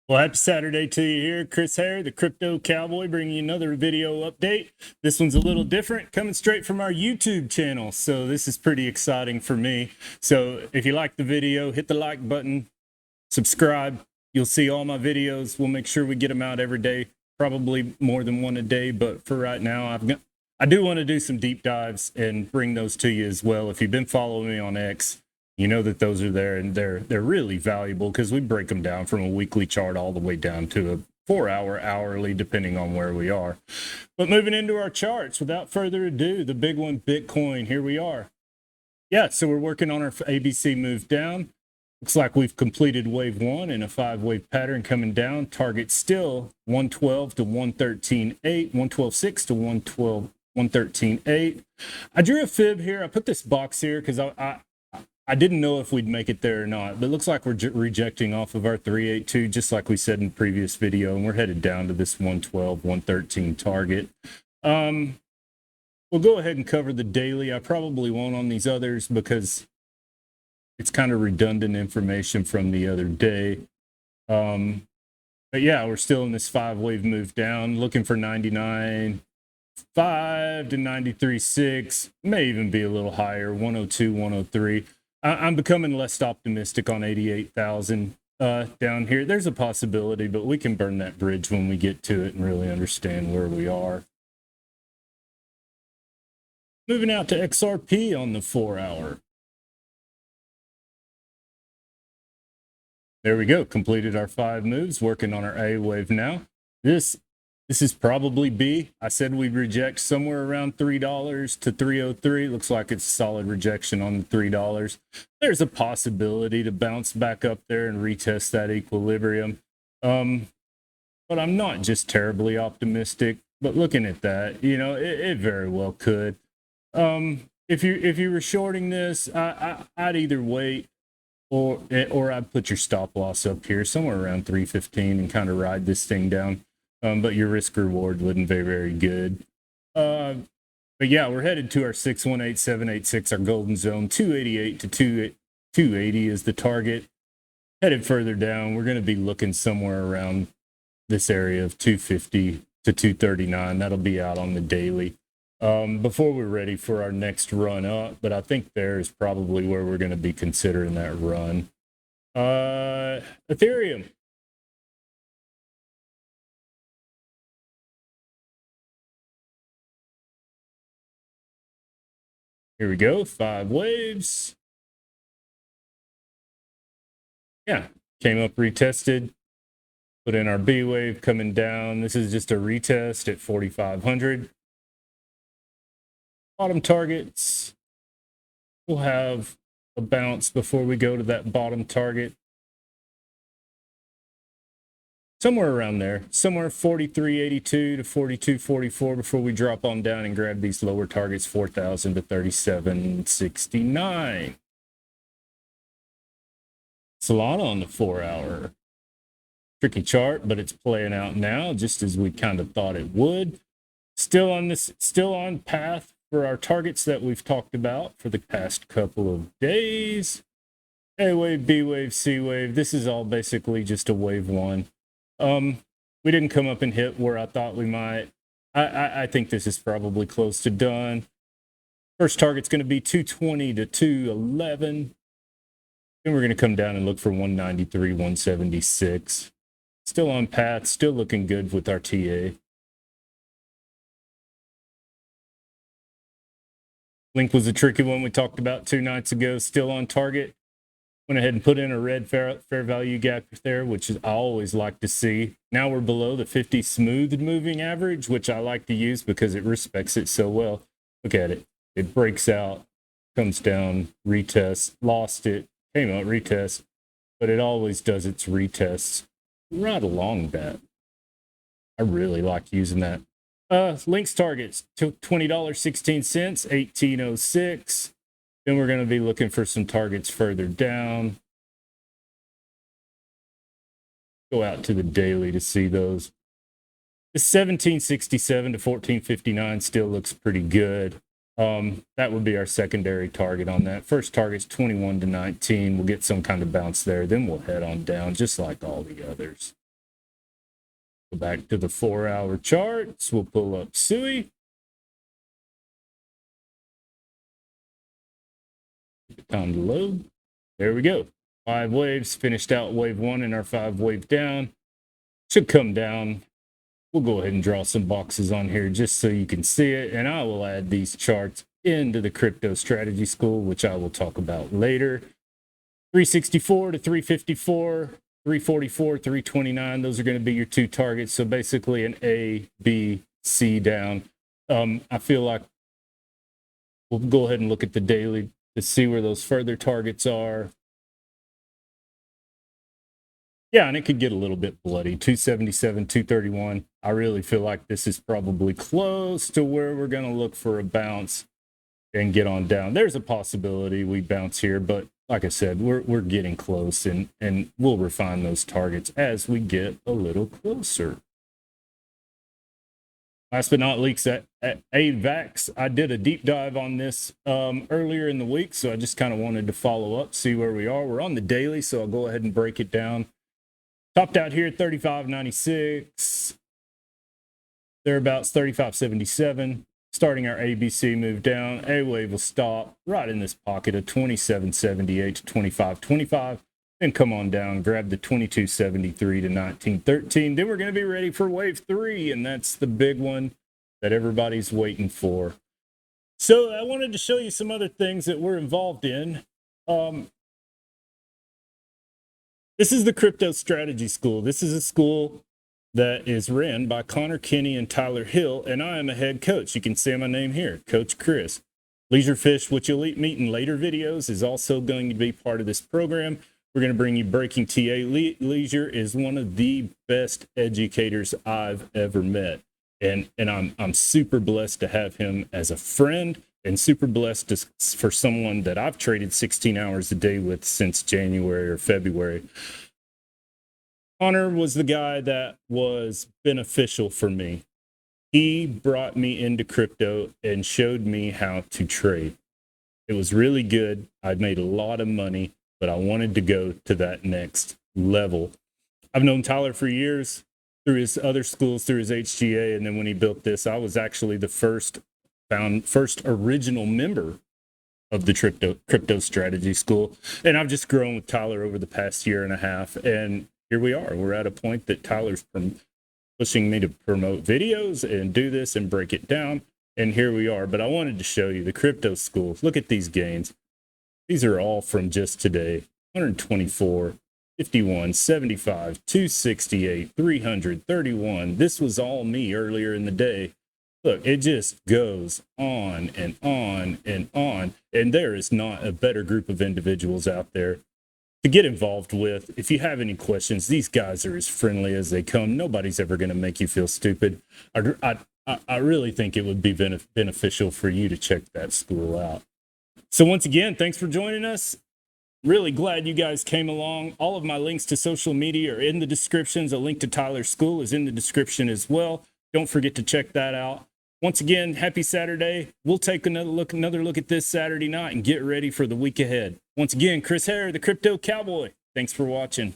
Well, happy Saturday to you here. Chris Hare, the Crypto Cowboy, bringing you another video update. This one's a little different, coming straight from our YouTube channel. So this is pretty exciting for me. So if you like the video, hit the like button, subscribe. You'll see all my videos. We'll make sure we get them out every day, probably more than one a day. But for right now, I do want to do some deep dives and bring those to you as well. If you've been following me on X, you know that those are there, and they're really valuable because we break them down from a weekly chart all the way down to a 4-hour hourly, depending on where we are. But moving into our charts, without further ado, the big one, Bitcoin. Here we are. Yeah, so we're working on our ABC move down. Looks like we've completed wave one in a 5-wave pattern coming down. Target still 112 to 113.8, 112.6 to 113.8. I drew a fib here. I put this box here because I didn't know if we'd make it there or not, but it looks like we're rejecting off of our 382, just like we said in the previous video, and we're headed down to this 112, 113 target. We'll go ahead and cover the daily. I probably won't on these others because it's kind of redundant information from the other day. But yeah, we're still in this 5-wave move down, looking for 99.5 to 93.6, may even be a little higher, 102, 103. I'm becoming less optimistic on 88,000 down here. There's a possibility, but we can burn that bridge when we get to it and really understand where we are. Moving out to XRP on the 4-hour. There we go. Completed our 5 moves, working on our A wave now. This is probably B. I said we'd reject somewhere around $3 to 303. Looks like it's a solid rejection on the $3. There's a possibility to bounce back up there and retest that equilibrium. But I'm not just terribly optimistic. But looking at that, you know, it very well could. If you were shorting this, I'd either wait or I'd put your stop loss up here somewhere around 315 and kind of ride this thing down. But your risk reward wouldn't be very good. But yeah, we're headed to our 618786, our golden zone. 288 to 280 is the target. Headed further down, we're going to be looking somewhere around this area of 250 to 239. That'll be out on the daily before we're ready for our next run up. But I think there's probably where we're going to be considering that run. Ethereum. Here we go, 5 waves. Yeah, came up, retested, put in our B wave coming down. This is just a retest at 4,500. Bottom targets, we'll have a bounce before we go to that bottom target. Somewhere around there, somewhere 43.82 to 42.44 before we drop on down and grab these lower targets, 4,000 to 37.69. Solana on the 4-hour. Tricky chart, but it's playing out now just as we kind of thought it would. Still on path for our targets that we've talked about for the past couple of days. A wave, B wave, C wave. This is all basically just a wave one. We didn't come up and hit where I thought we might. I think this is probably close to done. First target's going to be 220 to 211. Then we're going to come down and look for 193, 176. Still on path, still looking good with our TA. Link was a tricky one we talked about 2 nights ago, still on target. Went ahead and put in a red fair value gap there, which is I always like to see. Now we're below the 50 smooth moving average, which I like to use because it respects it so well. Look at it. It breaks out, comes down, retests, lost it, came out, retest. But it always does its retests right along that. I really like using that. Link's targets, $20.16, 1806. Then we're going to be looking for some targets further down. Go out to the daily to see those. The 1767 to 1459 still looks pretty good. That would be our secondary target on that. First target's 21 to 19. We'll get some kind of bounce there. Then we'll head on down just like all the others. Go back to the 4-hour charts. We'll pull up SUI. Time to load. There we go. 5 waves. Finished out wave 1 in our 5-wave down. Should come down. We'll go ahead and draw some boxes on here just so you can see it. And I will add these charts into the crypto strategy school, which I will talk about later. 364 to 354, 344, 329. Those are going to be your 2 targets. So basically an A, B, C down. I feel like we'll go ahead and look at the daily to see where those further targets are. Yeah, and it could get a little bit bloody. 277, 231. I really feel like this is probably close to where we're going to look for a bounce and get on down. There's a possibility we bounce here, but like I said, we're getting close, and we'll refine those targets as we get a little closer. Last but not least, at AVAX, I did a deep dive on this earlier in the week, so I just kind of wanted to follow up, see where we are. We're on the daily, so I'll go ahead and break it down. Topped out here at 35.96. Thereabouts 35.77. Starting our ABC move down. A wave will stop right in this pocket of 27.78 to 25.25. Then come on down, grab the 22.73 to 19.13. Then we're going to be ready for wave 3, and that's the big one that everybody's waiting for. So I wanted to show you some other things that we're involved in. This is the Crypto Strategy School. This is a school that is ran by Connor Kinney and Tyler Hill, and I am a head coach. You can see my name here, Coach Chris. Leisure Fish, which you'll meet in later videos, is also going to be part of this program. We're going to bring you Breaking TA. Leisure is one of the best educators I've ever met, and I'm super blessed to have him as a friend, and super blessed for someone that I've traded 16 hours a day with since January or February. Connor was the guy that was beneficial for me. He brought me into crypto and showed me how to trade. It was really good. I'd made a lot of money, but I wanted to go to that next level. I've known Tyler for years through his other schools, through his HGA, and then when he built this, I was actually the first original member of the crypto strategy school. And I've just grown with Tyler over the past year and a half. And here we are. We're at a point that Tyler's pushing me to promote videos and do this and break it down. And here we are. But I wanted to show you the crypto school. Look at these gains. These are all from just today. 124, 51, 75, 268, 331. This was all me earlier in the day. Look, it just goes on and on and on. And there is not a better group of individuals out there to get involved with. If you have any questions, these guys are as friendly as they come. Nobody's ever going to make you feel stupid. I really think it would be beneficial for you to check that school out. So once again, thanks for joining us. Really glad you guys came along. All of my links to social media are in the descriptions. A link to Tyler's school is in the description as well. Don't forget to check that out. Once again, happy Saturday. We'll take another look at this Saturday night and get ready for the week ahead. Once again, Chris Hare, the Crypto Cowboy. Thanks for watching.